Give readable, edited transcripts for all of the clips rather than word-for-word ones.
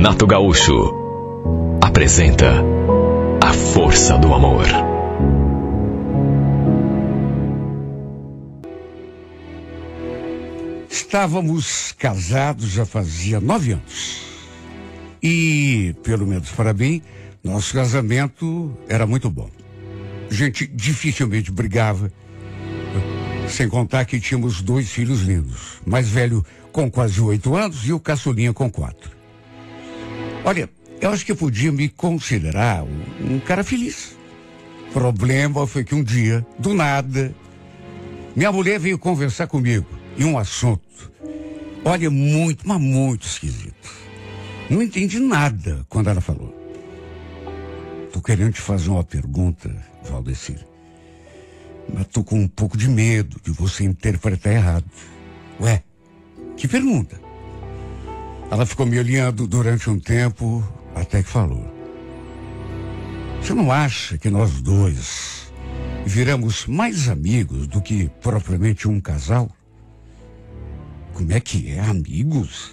Renato Gaúcho apresenta A Força do Amor. Estávamos casados já fazia 9 anos. E, pelo menos para mim, nosso casamento era muito bom. A gente dificilmente brigava. Sem contar que tínhamos 2 filhos lindos. Mais velho com quase 8 anos e o caçulinha com 4. Olha, eu acho que eu podia me considerar um cara feliz. O problema foi que um dia, do nada, minha mulher veio conversar comigo em um assunto, olha, muito, mas muito esquisito. Não entendi nada quando ela falou. Tô querendo te fazer uma pergunta, Valdecir. Mas tô com um pouco de medo de você interpretar errado. Ué, que pergunta? Ela ficou me olhando durante um tempo, até que falou. Você não acha que nós dois viramos mais amigos do que propriamente um casal? Como é que é, amigos?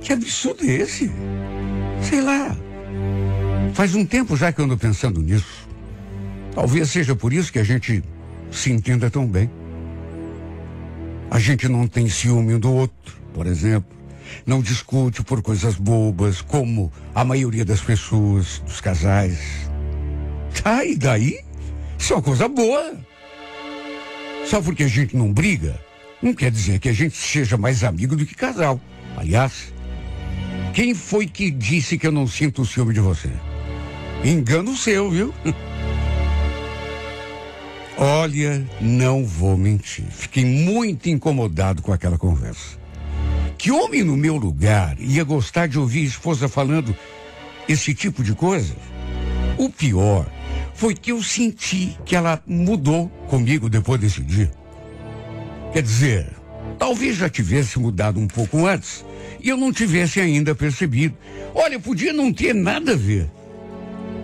Que absurdo é esse? Sei lá. Faz um tempo já que eu ando pensando nisso. Talvez seja por isso que a gente se entenda tão bem. A gente não tem ciúme um do outro, por exemplo. Não discute por coisas bobas, como a maioria das pessoas, dos casais. Tá, e daí? Isso é uma coisa boa. Só porque a gente não briga, não quer dizer que a gente seja mais amigo do que casal. Aliás, quem foi que disse que eu não sinto ciúme de você? Engano seu, viu? Olha, não vou mentir. Fiquei muito incomodado com aquela conversa. Que homem no meu lugar ia gostar de ouvir a esposa falando esse tipo de coisa? O pior foi que eu senti que ela mudou comigo depois desse dia. Quer dizer, talvez já tivesse mudado um pouco antes e eu não tivesse ainda percebido. Olha, podia não ter nada a ver,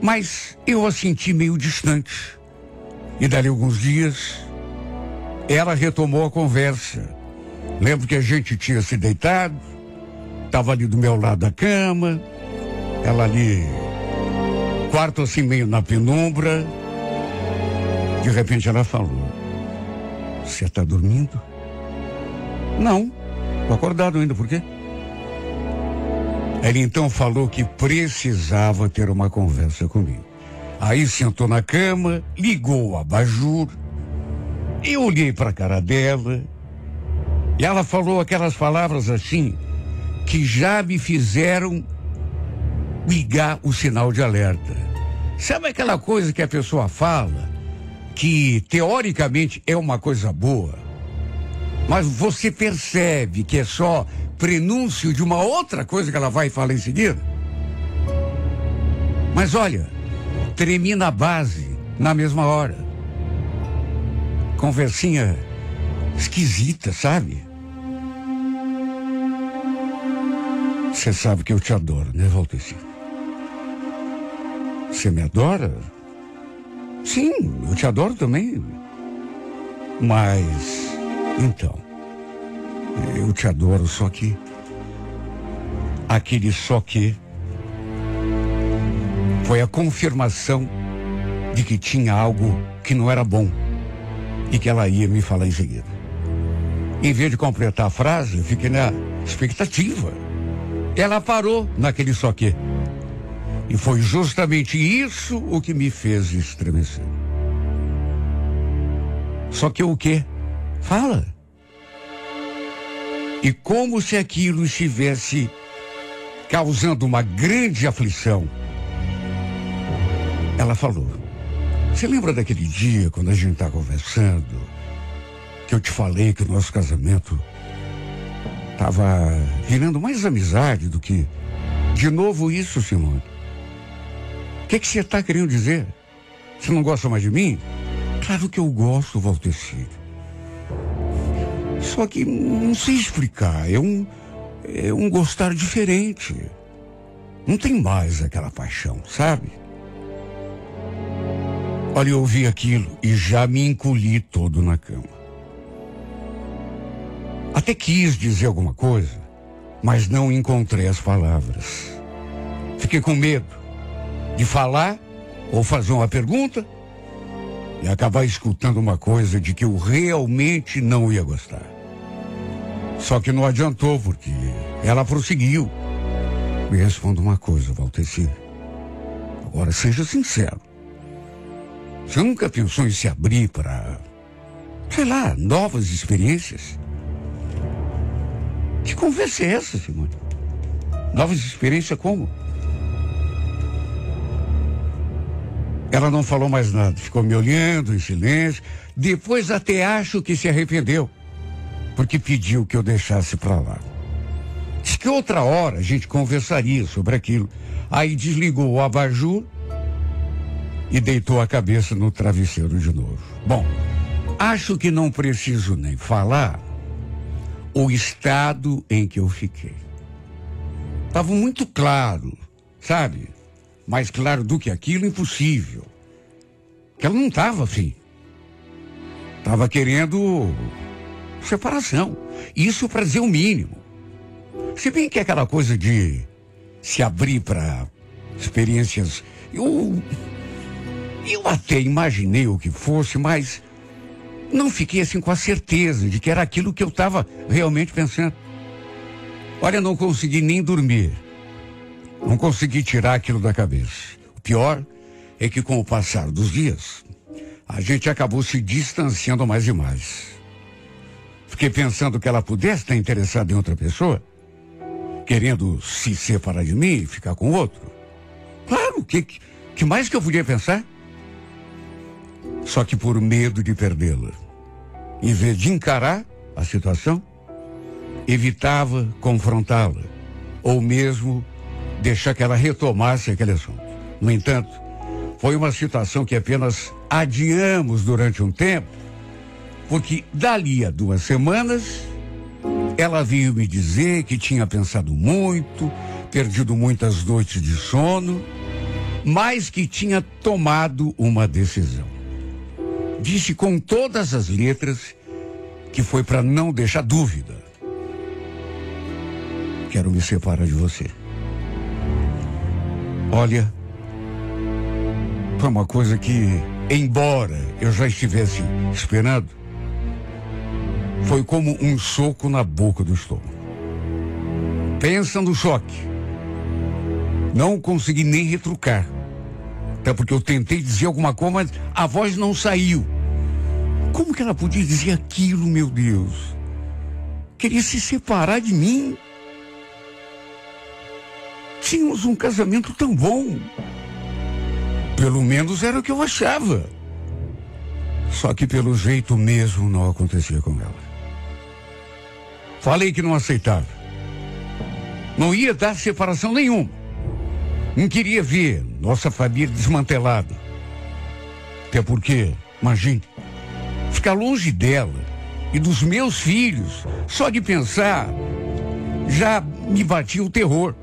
mas eu a senti meio distante. E dali alguns dias, ela retomou a conversa. Lembro que a gente tinha se deitado, estava ali do meu lado da cama, ela ali, quarto assim meio na penumbra. De repente ela falou: você está dormindo? Não, tô acordado ainda, por quê? Ela então falou que precisava ter uma conversa comigo. Aí sentou na cama, ligou o abajur, eu olhei para a cara dela, e ela falou aquelas palavras assim, que já me fizeram ligar o sinal de alerta. Sabe aquela coisa que a pessoa fala, que teoricamente é uma coisa boa, mas você percebe que é só prenúncio de uma outra coisa que ela vai falar em seguida? Mas olha, tremi na base, na mesma hora. Conversinha esquisita, sabe? Você sabe que eu te adoro, né, Valdecir? Você me adora? Sim, eu te adoro também. Mas, então, eu te adoro, só que aquele só que foi a confirmação de que tinha algo que não era bom e que ela ia me falar em seguida. Em vez de completar a frase, eu fiquei na expectativa. Ela parou naquele só que. E foi justamente isso o que me fez estremecer. Só que o quê? Fala. E como se aquilo estivesse causando uma grande aflição, ela falou: você lembra daquele dia quando a gente tá conversando, que eu te falei que o nosso casamento tava virando mais amizade do que de novo isso, Simone? O que você tá querendo dizer? Você não gosta mais de mim? Claro que eu gosto, Valdecir. Só que não sei explicar, é um gostar diferente. Não tem mais aquela paixão, sabe? Olha, eu ouvi aquilo e já me encolhi todo na cama. Até quis dizer alguma coisa, mas não encontrei as palavras. Fiquei com medo de falar ou fazer uma pergunta e acabar escutando uma coisa de que eu realmente não ia gostar. Só que não adiantou, porque ela prosseguiu. Me responda uma coisa, Valteci. Agora, seja sincero. Você nunca pensou em se abrir para, sei lá, novas experiências? Que conversa é essa, Simone? Novas experiências como? Ela não falou mais nada, ficou me olhando em silêncio. Depois até acho que se arrependeu, porque pediu que eu deixasse para lá. Diz que outra hora a gente conversaria sobre aquilo. Aí desligou o abajur e deitou a cabeça no travesseiro de novo. Bom, acho que não preciso nem falar o estado em que eu fiquei. Estava muito claro, sabe? Mais claro do que aquilo, impossível. Que ela não estava afim. Estava querendo separação. Isso para dizer o mínimo. Se bem que é aquela coisa de se abrir para experiências, eu até imaginei o que fosse, mas não fiquei assim com a certeza de que era aquilo que eu estava realmente pensando. Olha, não consegui nem dormir. Não consegui tirar aquilo da cabeça. O pior é que com o passar dos dias, a gente acabou se distanciando mais e mais. Fiquei pensando que ela pudesse estar interessada em outra pessoa, querendo se separar de mim e ficar com outro. Claro, que mais que eu podia pensar? Só que por medo de perdê-la, em vez de encarar a situação, evitava confrontá-la, ou mesmo deixar que ela retomasse aquele assunto. No entanto, foi uma situação que apenas adiamos durante um tempo, porque dali a 2 semanas, ela veio me dizer que tinha pensado muito, perdido muitas noites de sono, mas que tinha tomado uma decisão. Disse com todas as letras que foi para não deixar dúvida. Quero me separar de você. Olha, foi uma coisa que, embora eu já estivesse esperando, foi como um soco na boca do estômago. Pensa no choque. Não consegui nem retrucar. Até porque eu tentei dizer alguma coisa, mas a voz não saiu. Como que ela podia dizer aquilo, meu Deus? Queria se separar de mim. Tínhamos um casamento tão bom. Pelo menos era o que eu achava. Só que pelo jeito mesmo não acontecia com ela. Falei que não aceitava. Não ia dar separação nenhuma. Não queria ver nossa família desmantelada. Até porque, imagine, ficar longe dela e dos meus filhos, só de pensar, já me batia o terror.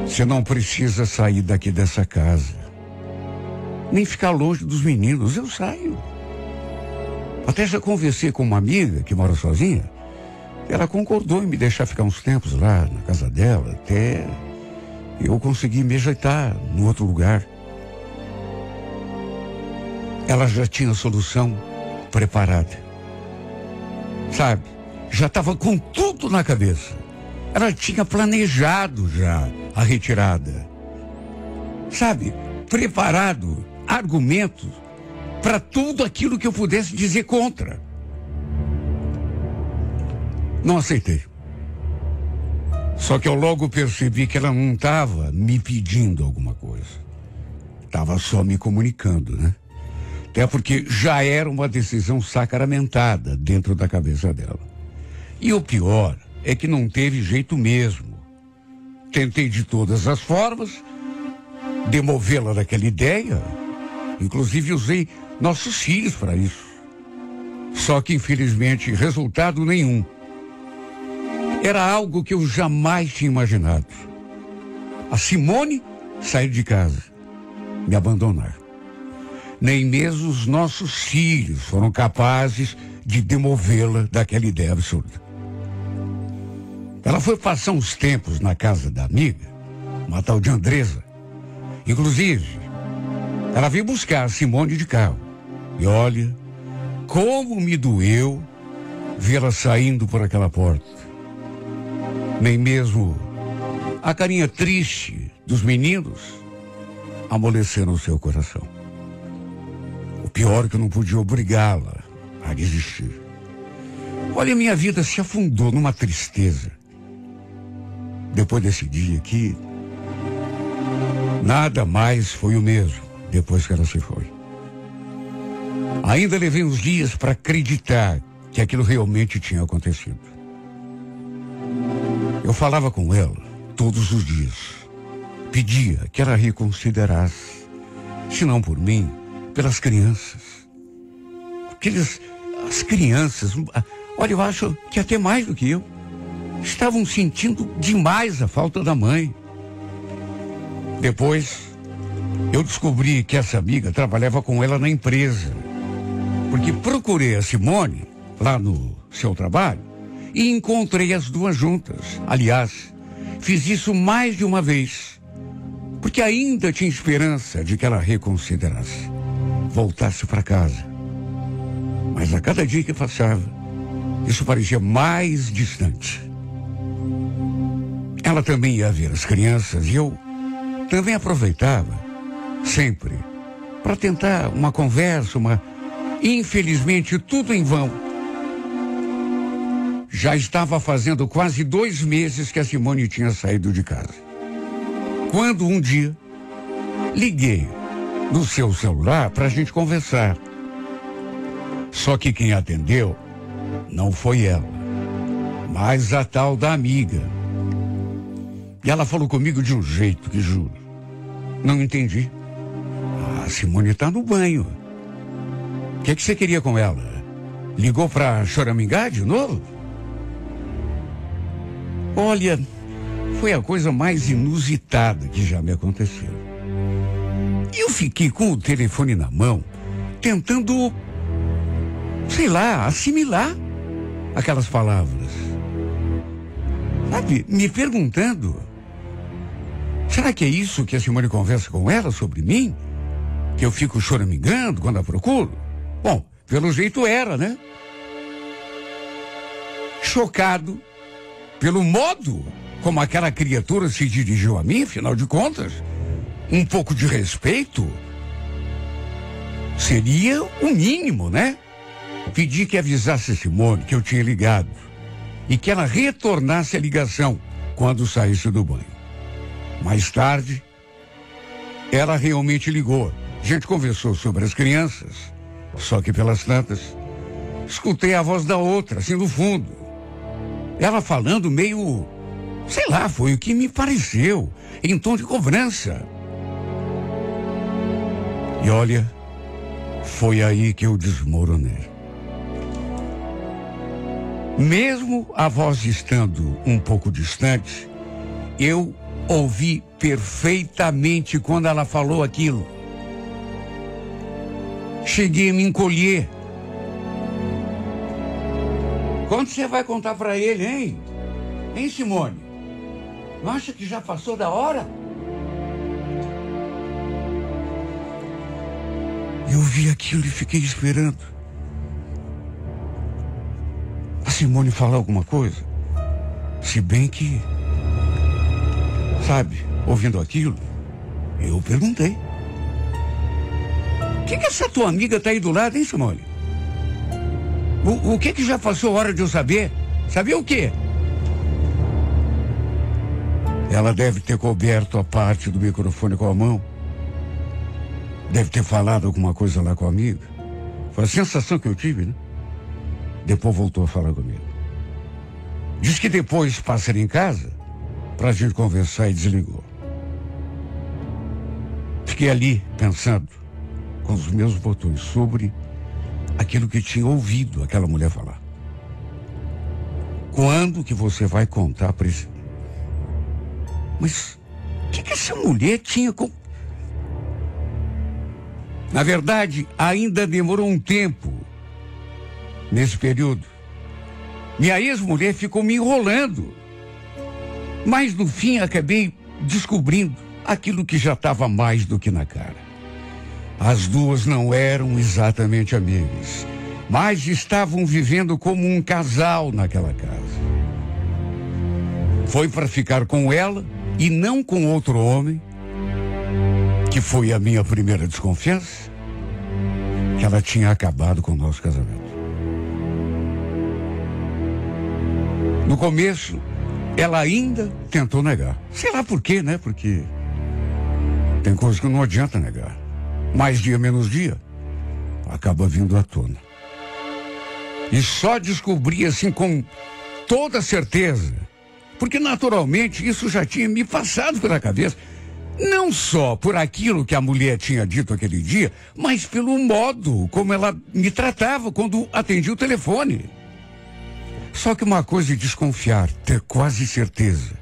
Você não precisa sair daqui dessa casa, nem ficar longe dos meninos. Eu saio. Até já conversei com uma amiga que mora sozinha. Ela concordou em me deixar ficar uns tempos lá na casa dela, até eu conseguir me ajeitar no outro lugar. Ela já tinha a solução preparada. Sabe? Já estava com tudo na cabeça. Ela tinha planejado já a retirada. Sabe? Preparado argumentos para tudo aquilo que eu pudesse dizer contra. Não aceitei. Só que eu logo percebi que ela não estava me pedindo alguma coisa. Estava só me comunicando, né? Até porque já era uma decisão sacramentada dentro da cabeça dela. E o pior é que não teve jeito mesmo. Tentei de todas as formas demovê-la daquela ideia. Inclusive usei nossos filhos para isso. Só que infelizmente resultado nenhum. Era algo que eu jamais tinha imaginado. A Simone sair de casa, me abandonar. Nem mesmo os nossos filhos foram capazes de demovê-la daquela ideia absurda. Ela foi passar uns tempos na casa da amiga, uma tal de Andresa. Inclusive, ela veio buscar a Simone de carro. E olha, como me doeu vê-la saindo por aquela porta. Nem mesmo a carinha triste dos meninos amoleceram o seu coração. O pior é que eu não podia obrigá-la a desistir. Olha, minha vida se afundou numa tristeza. Depois desse dia aqui, nada mais foi o mesmo depois que ela se foi. Ainda levei uns dias para acreditar que aquilo realmente tinha acontecido. Eu falava com ela todos os dias. Pedia que ela reconsiderasse, se não por mim, pelas crianças. As crianças, olha, eu acho que até mais do que eu, estavam sentindo demais a falta da mãe. Depois, eu descobri que essa amiga trabalhava com ela na empresa, porque procurei a Simone lá no seu trabalho e encontrei as duas juntas. Aliás, fiz isso mais de uma vez, porque ainda tinha esperança de que ela reconsiderasse, voltasse para casa. Mas a cada dia que passava, isso parecia mais distante. Ela também ia ver as crianças e eu também aproveitava, sempre, para tentar uma conversa, Infelizmente, tudo em vão. Já estava fazendo quase 2 meses que a Simone tinha saído de casa. Quando um dia, liguei no seu celular para a gente conversar. Só que quem atendeu não foi ela, mas a tal da amiga. E ela falou comigo de um jeito que, juro, não entendi. A Simone está no banho. O que você queria com ela? Ligou para choramingar de novo? Olha, foi a coisa mais inusitada que já me aconteceu. Eu fiquei com o telefone na mão, tentando, sei lá, assimilar aquelas palavras. Sabe, me perguntando, será que é isso que a Simone conversa com ela sobre mim? Que eu fico choramingando quando a procuro? Bom, pelo jeito era, né? Chocado pelo modo como aquela criatura se dirigiu a mim, afinal de contas, um pouco de respeito seria o mínimo, né? Pedi que avisasse a Simone que eu tinha ligado e que ela retornasse a ligação quando saísse do banho. Mais tarde, ela realmente ligou. A gente conversou sobre as crianças, só que pelas tantas, escutei a voz da outra, assim, no fundo. Ela falando meio, sei lá, foi o que me pareceu, em tom de cobrança. E olha, foi aí que eu desmoronei. Mesmo a voz estando um pouco distante, eu ouvi perfeitamente quando ela falou aquilo. Cheguei a me encolher. Quando você vai contar para ele, hein? Hein, Simone? Não acha que já passou da hora? Eu vi aquilo e fiquei esperando a Simone falar alguma coisa. Se bem que, sabe, ouvindo aquilo, eu perguntei. O que essa tua amiga tá aí do lado, hein, Simone? O que já passou a hora de eu saber? Saber o quê? Ela deve ter coberto a parte do microfone com a mão. Deve ter falado alguma coisa lá com a amiga. Foi a sensação que eu tive, né? Depois voltou a falar comigo. Diz que depois passaria em casa pra gente conversar e desligou. Fiquei ali pensando com os meus botões sobre aquilo que tinha ouvido aquela mulher falar. Quando que você vai contar pra esse... Mas o que essa mulher tinha com... Na verdade, ainda demorou um tempo. Nesse período, minha ex-mulher ficou me enrolando Mas no fim acabei descobrindo aquilo que já estava mais do que na cara. As duas não eram exatamente amigas, mas estavam vivendo como um casal naquela casa. Foi para ficar com ela e não com outro homem, que foi a minha primeira desconfiança, que ela tinha acabado com o nosso casamento. No começo, ela ainda tentou negar. Sei lá por quê, né? Porque tem coisa que não adianta negar. Mais dia, menos dia, acaba vindo à tona. E só descobri assim com toda certeza, porque naturalmente isso já tinha me passado pela cabeça, não só por aquilo que a mulher tinha dito aquele dia, mas pelo modo como ela me tratava quando atendia o telefone. Só que uma coisa é desconfiar, ter quase certeza.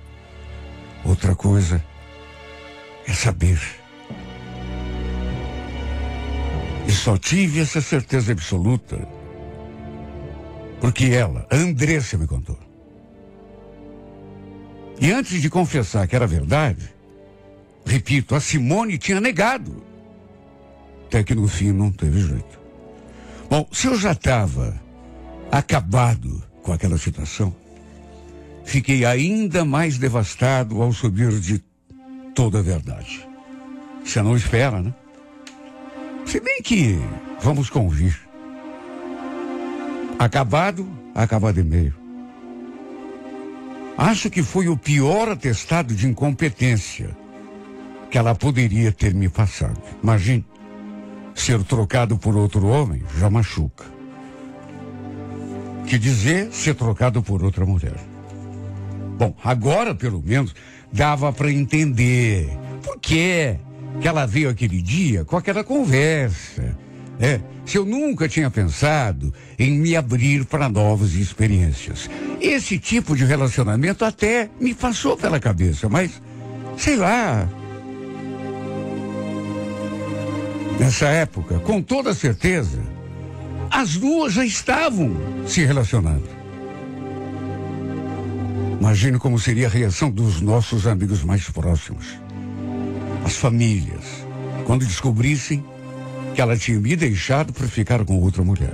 Outra coisa é saber. E só tive essa certeza absoluta porque ela, a Andressa, me contou. E antes de confessar que era verdade, repito, a Simone tinha negado. Até que no fim não teve jeito. Bom, se eu já estava acabado com aquela situação, fiquei ainda mais devastado ao saber de toda a verdade. Você não espera, né? Se bem que vamos convir. Acabado e meio. Acho que foi o pior atestado de incompetência que ela poderia ter me passado. Imagine, ser trocado por outro homem já machuca. Que dizer ser trocado por outra mulher. Bom, agora pelo menos dava para entender por que ela veio aquele dia com aquela conversa. Se eu nunca tinha pensado em me abrir para novas experiências. Esse tipo de relacionamento até me passou pela cabeça, mas sei lá. Nessa época, com toda certeza, as duas já estavam se relacionando. Imagine como seria a reação dos nossos amigos mais próximos. As famílias, quando descobrissem que ela tinha me deixado para ficar com outra mulher.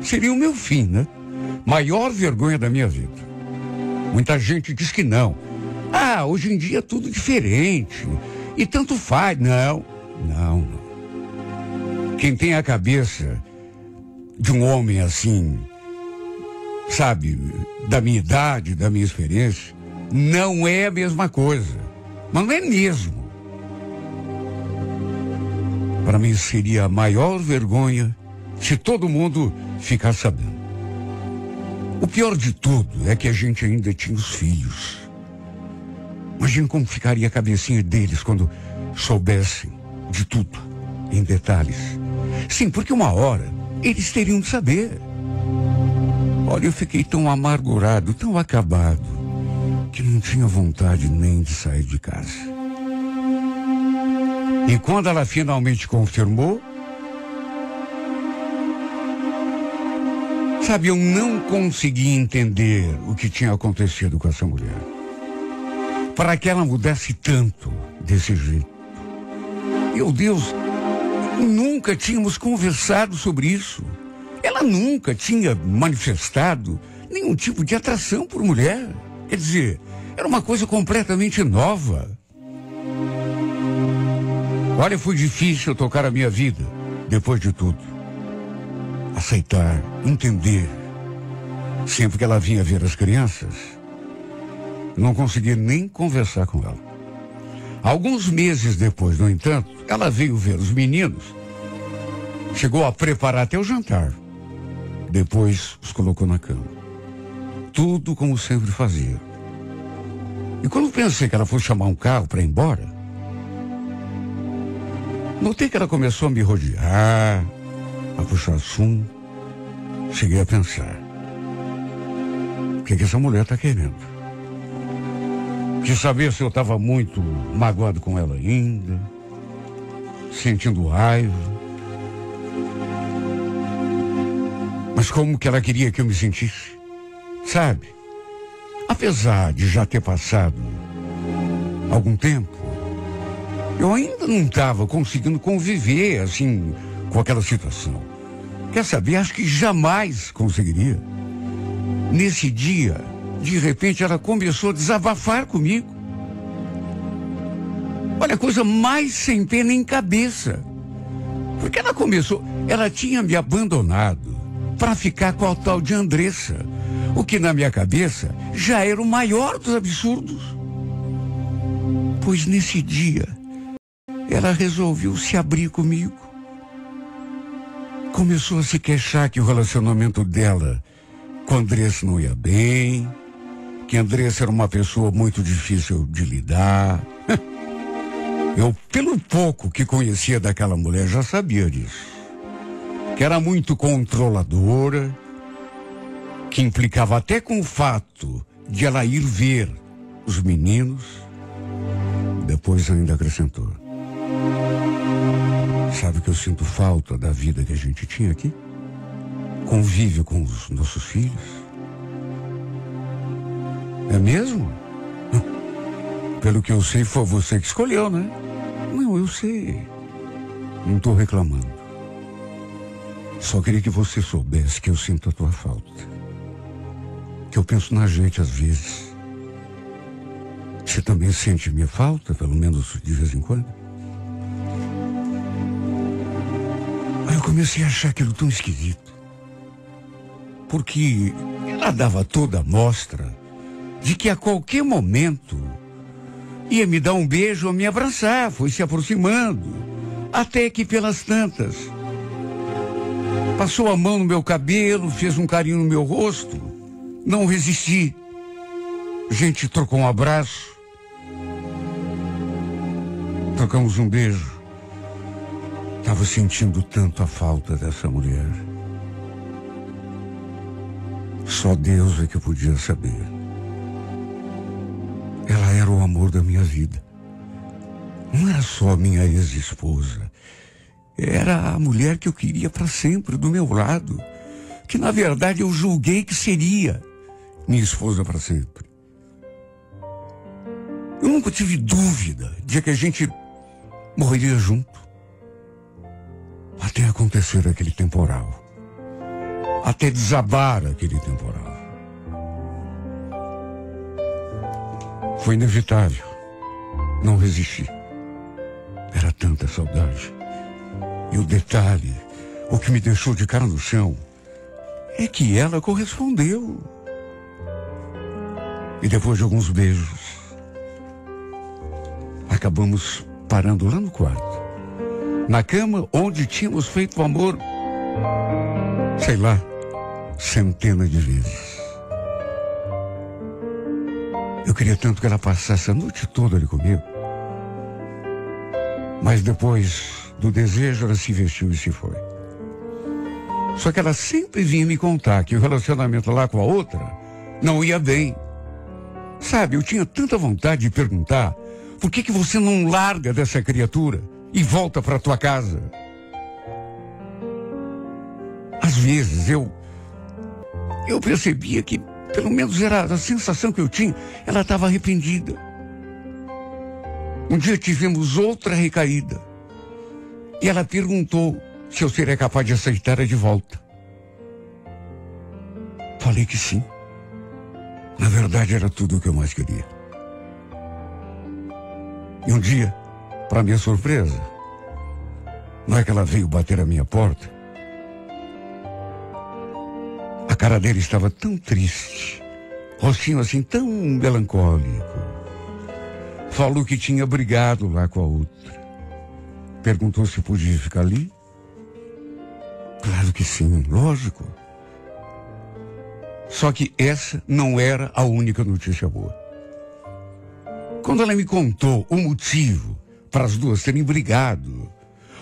Seria o meu fim, né? Maior vergonha da minha vida. Muita gente diz que não. Hoje em dia é tudo diferente. E tanto faz. Não. Quem tem a cabeça de um homem assim, sabe, da minha idade, da minha experiência, não é a mesma coisa. Mas não é mesmo. Para mim seria a maior vergonha se todo mundo ficar sabendo. O pior de tudo é que a gente ainda tinha os filhos. Imagina como ficaria a cabecinha deles quando soubessem de tudo, em detalhes. Sim, porque uma hora eles teriam de saber. Olha, eu fiquei tão amargurado, tão acabado, que não tinha vontade nem de sair de casa. E quando ela finalmente confirmou, sabe, eu não consegui entender o que tinha acontecido com essa mulher. Para que ela mudasse tanto desse jeito. Meu Deus, nunca tínhamos conversado sobre isso. Ela nunca tinha manifestado nenhum tipo de atração por mulher. Quer dizer, era uma coisa completamente nova. Olha, foi difícil tocar a minha vida, depois de tudo. Aceitar, entender. Sempre que ela vinha ver as crianças, não conseguia nem conversar com ela. Alguns meses depois, no entanto, ela veio ver os meninos. Chegou a preparar até o jantar. Depois os colocou na cama. Tudo como sempre fazia. E quando pensei que ela fosse chamar um carro para ir embora, notei que ela começou a me rodear, a puxar assunto. Cheguei a pensar, o que essa mulher está querendo? Quis saber se eu estava muito magoado com ela ainda, sentindo raiva. Mas como que ela queria que eu me sentisse? Sabe? apesar de já ter passado algum tempo, eu ainda não estava conseguindo conviver assim com aquela situação. Quer saber? Acho que jamais conseguiria. Nesse dia, de repente, ela começou a desabafar comigo. Olha, coisa mais sem pé nem cabeça. Porque ela tinha me abandonado para ficar com a tal de Andressa, o que na minha cabeça já era o maior dos absurdos. Pois nesse dia, ela resolveu se abrir comigo. Começou a se queixar que o relacionamento dela com a Andressa não ia bem, que a Andressa era uma pessoa muito difícil de lidar. Eu, pelo pouco que conhecia daquela mulher, já sabia disso. Que era muito controladora, que implicava até com o fato de ela ir ver os meninos. Depois ainda acrescentou: sabe que eu sinto falta da vida que a gente tinha aqui? Convívio com os nossos filhos. É mesmo? Pelo que eu sei, foi você que escolheu, né? Não, eu sei. Não estou reclamando. Só queria que você soubesse que eu sinto a tua falta. Que eu penso na gente às vezes. Você também sente minha falta, pelo menos de vez em quando? Aí eu comecei a achar aquilo tão esquisito. Porque ela dava toda a mostra de que a qualquer momento ia me dar um beijo ou me abraçar, foi se aproximando, até que pelas tantas passou a mão no meu cabelo, fez um carinho no meu rosto. Não resisti. A gente trocou um abraço, trocamos um beijo. Estava sentindo tanto a falta dessa mulher. Só Deus é que podia saber. Ela era o amor da minha vida. Não era só a minha ex-esposa. Era a mulher que eu queria para sempre do meu lado. Que na verdade eu julguei que seria minha esposa para sempre. Eu nunca tive dúvida de que a gente morreria junto. Até acontecer aquele temporal. Até desabar aquele temporal. Foi inevitável. Não resisti. Era tanta saudade. E o detalhe, o que me deixou de cara no chão, é que ela correspondeu. E depois de alguns beijos, acabamos parando lá no quarto. Na cama onde tínhamos feito o amor, sei lá, centenas de vezes. Eu queria tanto que ela passasse a noite toda ali comigo. Mas depois do desejo, ela se vestiu e se foi. Só que ela sempre vinha me contar que o relacionamento lá com a outra não ia bem. Sabe, eu tinha tanta vontade de perguntar: por que você não larga dessa criatura e volta para tua casa? Às vezes eu percebia que, pelo menos era a sensação que eu tinha, ela estava arrependida. Um dia tivemos outra recaída. E ela perguntou se eu seria capaz de aceitá-la de volta. Falei que sim. Na verdade, era tudo o que eu mais queria. E um dia, para minha surpresa, não é que ela veio bater a minha porta? A cara dele estava tão triste, rostinho assim tão melancólico. Falou que tinha brigado lá com a outra. Perguntou se podia ficar ali. Claro que sim, lógico. Só que essa não era a única notícia boa. Quando ela me contou o motivo para as duas terem brigado,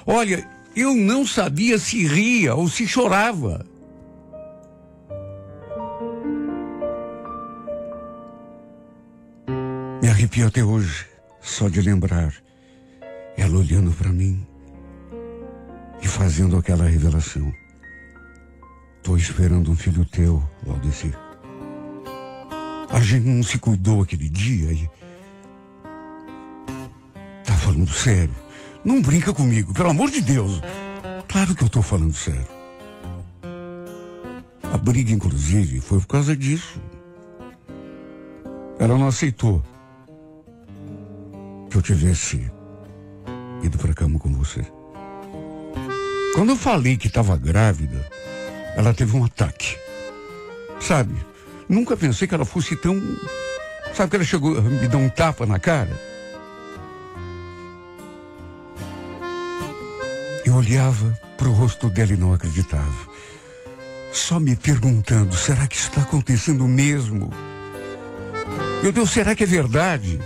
olha, eu não sabia se ria ou se chorava. Me arrepio até hoje, só de lembrar ela olhando para mim e fazendo aquela revelação. Tô esperando um filho teu, Valdecir. A gente não se cuidou aquele dia e... Tá falando sério? Não brinca comigo, pelo amor de Deus. Claro que eu tô falando sério. A briga, inclusive, foi por causa disso. Ela não aceitou que eu tivesse ido pra cama com você. Quando eu falei que estava grávida, ela teve um ataque. Sabe? Nunca pensei que ela fosse tão... Sabe que ela chegou a me dar um tapa na cara? Eu olhava pro rosto dela e não acreditava. Só me perguntando, será que isso está acontecendo mesmo? Meu Deus, será que é verdade?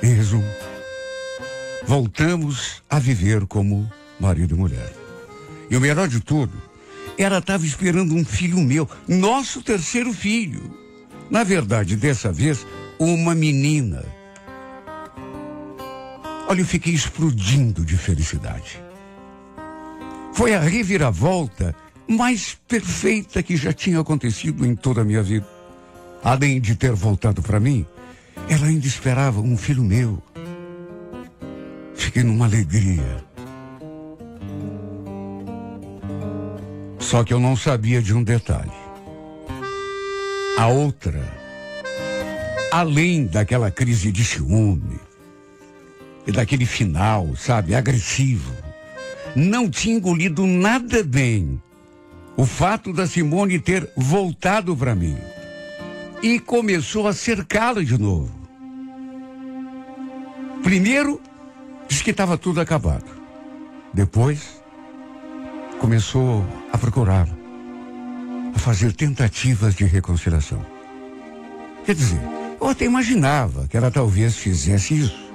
Em resumo, voltamos a viver como marido e mulher. E o melhor de tudo, ela estava esperando um filho meu, nosso terceiro filho. Na verdade, dessa vez, uma menina. Olha, eu fiquei explodindo de felicidade. Foi a reviravolta mais perfeita que já tinha acontecido em toda a minha vida. Além de ter voltado para mim, ela ainda esperava um filho meu. Fiquei numa alegria. Só que eu não sabia de um detalhe. A outra, além daquela crise de ciúme e daquele final, sabe, agressivo, não tinha engolido nada bem o fato da Simone ter voltado para mim e começou a cercá-la de novo. Primeiro, disse que estava tudo acabado. Depois, começou a procurá-la, a fazer tentativas de reconciliação. Quer dizer, eu até imaginava que ela talvez fizesse isso.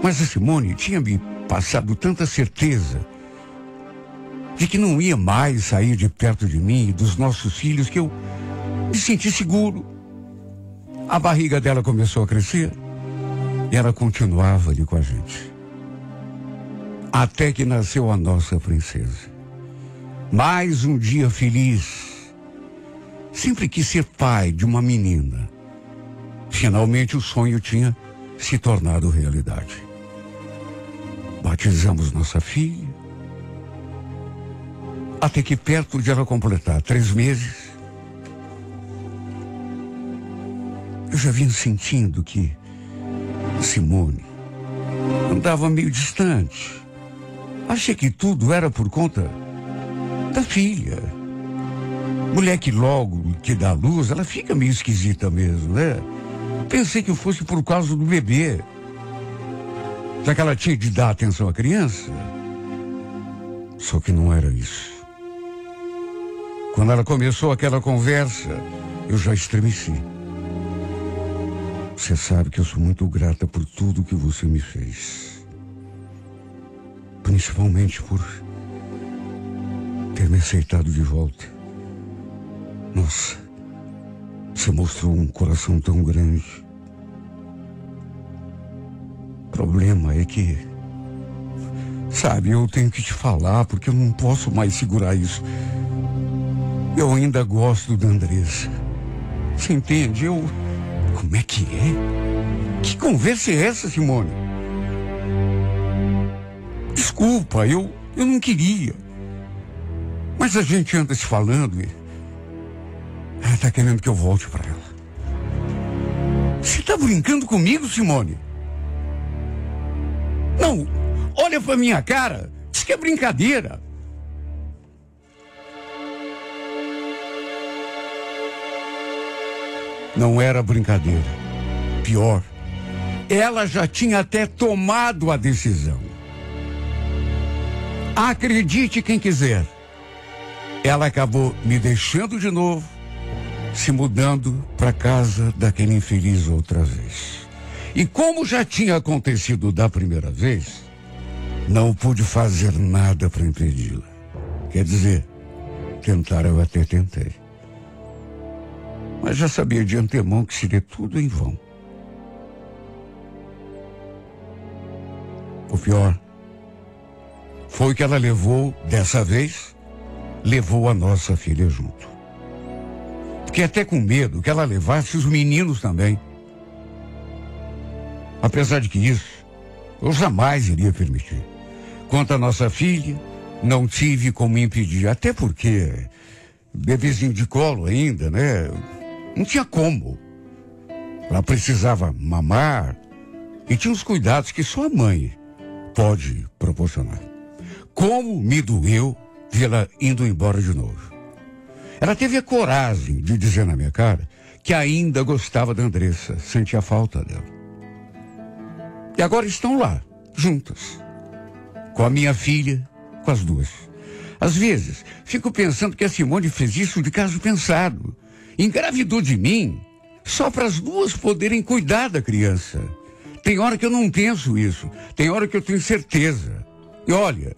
Mas a Simone tinha me passado tanta certeza de que não ia mais sair de perto de mim e dos nossos filhos que eu me senti seguro. A barriga dela começou a crescer e ela continuava ali com a gente. Até que nasceu a nossa princesa. Mais um dia feliz. Sempre quis ser pai de uma menina. Finalmente o sonho tinha se tornado realidade. Batizamos nossa filha. Até que perto de ela completar 3 meses, eu já vinha sentindo que Simone andava meio distante. Achei que tudo era por conta da filha. Mulher que logo que dá luz, ela fica meio esquisita mesmo, né? Pensei que fosse por causa do bebê. Já que ela tinha de dar atenção à criança. Só que não era isso. Quando ela começou aquela conversa, eu já estremeci. Você sabe que eu sou muito grata por tudo que você me fez. Principalmente por ter me aceitado de volta. Nossa, você mostrou um coração tão grande. O problema é que, sabe, eu tenho que te falar porque eu não posso mais segurar isso. Eu ainda gosto da Andressa. Você entende? Como é que é? Que conversa é essa, Simone? Desculpa, eu não queria. Mas a gente anda se falando e ela tá querendo que eu volte para ela. Você tá brincando comigo, Simone? Não, olha pra minha cara. Diz que é brincadeira. Não era brincadeira. Pior, ela já tinha até tomado a decisão. Acredite quem quiser. Ela acabou me deixando de novo, se mudando para casa daquele infeliz outra vez. E como já tinha acontecido da primeira vez, não pude fazer nada para impedi-la. Quer dizer, tentar eu até tentei. Mas já sabia de antemão que seria tudo em vão. O pior foi que ela levou, dessa vez, levou a nossa filha junto. Fiquei até com medo que ela levasse os meninos também. Apesar de que isso, eu jamais iria permitir. Quanto à nossa filha, não tive como impedir, até porque bebezinho de colo ainda, né? Não tinha como. Ela precisava mamar e tinha os cuidados que só a mãe pode proporcionar. Como me doeu vê-la indo embora de novo. Ela teve a coragem de dizer na minha cara que ainda gostava da Andressa, sentia falta dela. E agora estão lá, juntas, com a minha filha, com as duas. Às vezes, fico pensando que a Simone fez isso de caso pensado. Engravidou de mim só para as duas poderem cuidar da criança. Tem hora que eu não penso isso, tem hora que eu tenho certeza. E olha,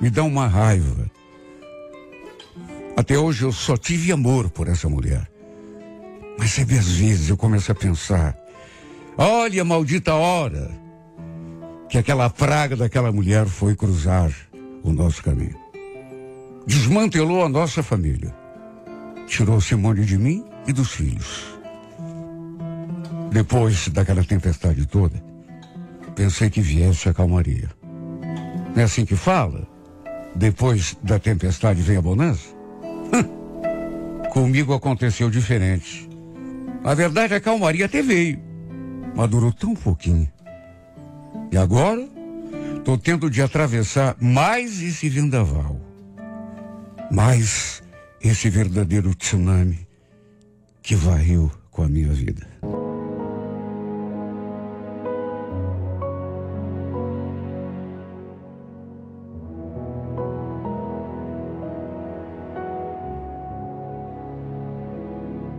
me dá uma raiva. Até hoje eu só tive amor por essa mulher. Mas sabe, às vezes eu começo a pensar, olha a maldita hora que aquela praga daquela mulher foi cruzar o nosso caminho. Desmantelou a nossa família. Tirou Simone de mim e dos filhos. Depois daquela tempestade toda, pensei que viesse a calmaria. Não é assim que fala? Depois da tempestade vem a bonança? Comigo aconteceu diferente. Na verdade, a calmaria até veio, mas durou tão pouquinho. E agora, estou tendo de atravessar mais esse vendaval. Mais esse verdadeiro tsunami que varreu com a minha vida.